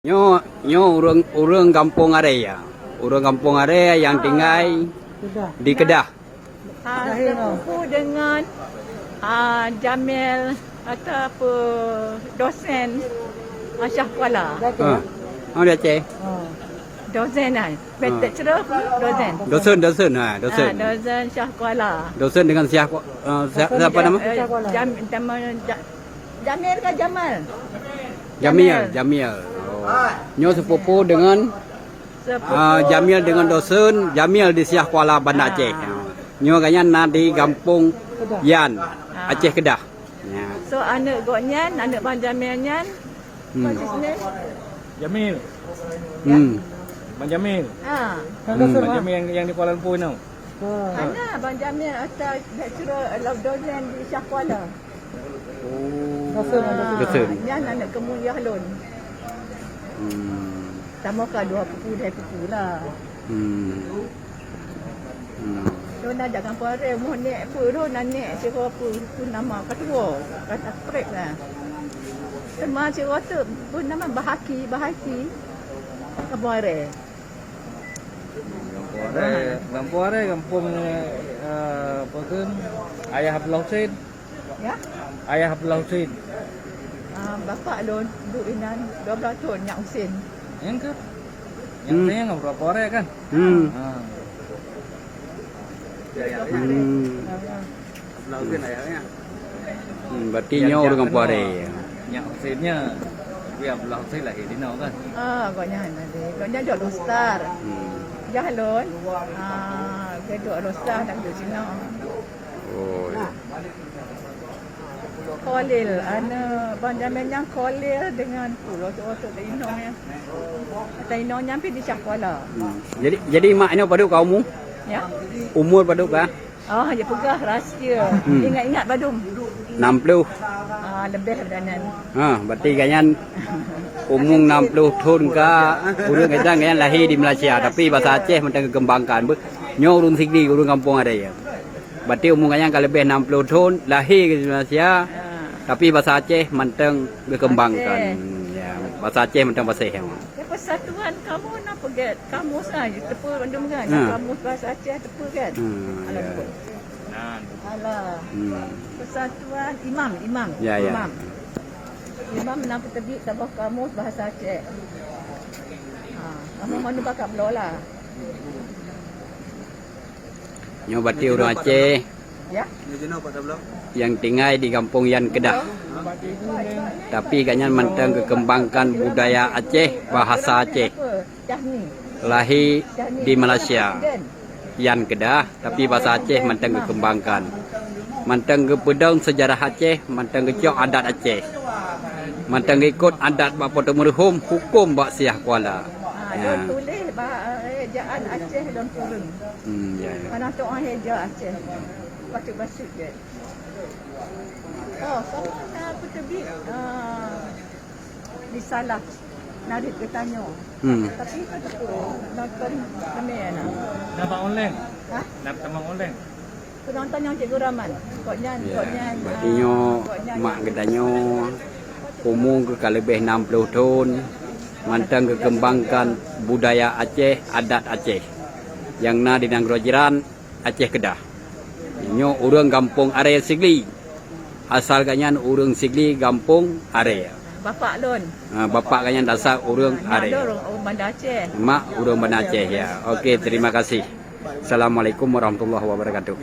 Nyo urang kampung area. Urang kampung area yang tinggal di Kedah. Sepupu dengan Jamil atau apa dosen Syah Kuala. Dia Aceh. Dosen kan. Betul cerah dosen. Dosen. Dosen Syah Kuala. Dosen dengan siapa nama? Jamil ke Jamal? Jamil. Nyo sepupu dengan Jamil dengan dosen, Jamil di Syah Kuala Banda Aceh. Nyo kanya di kampung Yan, Aceh Kedah. Ya. So anak goknyan, anak Bang Jamil nyan. What's his name? Jamil. Bang Jamil. Bang Jamil yang di Kuala Lumpur ni. Ana Bang Jamil atau lecturer dosen di Syah Kuala. Dosen. Nyan anak Kemuliah Lon. Sama kah dua pupu dah pupu lah. Dona jangan pare mohon nek apa tu nanek cakap apa tu nama ketua kata prep lah. Semua cakap tu pun nama bahaki kabare. Kampung apa tu? Ayah Abdullah Hussein. Ya? Ayah Abdullah Hussein. Bapa Lon duduk inan 12 tahun Nyak Husin. Yang ke? Yang saya enggak berapa orang kan? Abdullah Hussein ayahnya. Berarti nyo urang kampung area. Nyak Husseinnya dia Abdullah Hussein lahir di Nau kan? Goknya nanti. Goknya duduk Lostar. Jahlon. Dia duduk Lostar nak duduk sini. Oh. Khalil, anak Bang Jamil yang Khalil dengan pulau tu Tainong ya. Tainong nyampe di Syah Kuala. Jadi mak ni pada kau umur? Ya. Umur pada kah? Ya pegah rahsia. Ingat-ingat Badum. 60. Lebih daripada nan. Berarti kanyan umur 60 tahun ka urang kanyan lahir di Malaysia tapi bahasa Aceh macam kekembangkan. Nyo urang Sigli urang kampung area. Berarti umur kanyan ka lebih 60 tahun lahir di Malaysia. Tapi bahasa Aceh mentang berkembangkan. Ya, bahasa Aceh mentang bahasa yang. Ya persatuan kamu nak pergi kamu saja tepu bandung kan. Kamu bahasa Aceh tepu kan. Alah. Persatuan imam. Ya. Imam nak terbit sabah kamus bahasa Aceh. Kamu mana bakal belola. Nyo berarti urang Aceh. Ya. Yang tinggal di kampung Yan Kedah. Tapi kanyan mentang kekembangkan budaya Aceh, bahasa Aceh. Lahir di Malaysia. Yan Kedah, tapi bahasa Aceh mentang kekembangkan. Mentang kepedang sejarah Aceh, mentang kecok adat Aceh. Mentang ikut adat bapa merhum hukum bak Syah Kuala. Don tulis ejaan Aceh don turun. Mana tu orang eja Aceh. Baca-baca je. Sama nak aku terbit disalah narik ke tanya. Tapi aku nonton kami nak. Nampak online? Ha? Nampak online? Penonton yang Cikgu Rahman. Koknya. Berarti nyo mak kedanyo umur ke lebih 60 tahun. Mentang kekembangkan budaya Aceh, adat Aceh. Yang na di negara jiran Aceh Kedah. Nyo urang kampung area Sigli. Asal kanyan urang Sigli kampung area. Bapak Lon. Bapak kanyan dasar urang area. Orang Banda Aceh. Mak urang Banda Aceh ya. Okey, terima kasih. Assalamualaikum warahmatullahi wabarakatuh.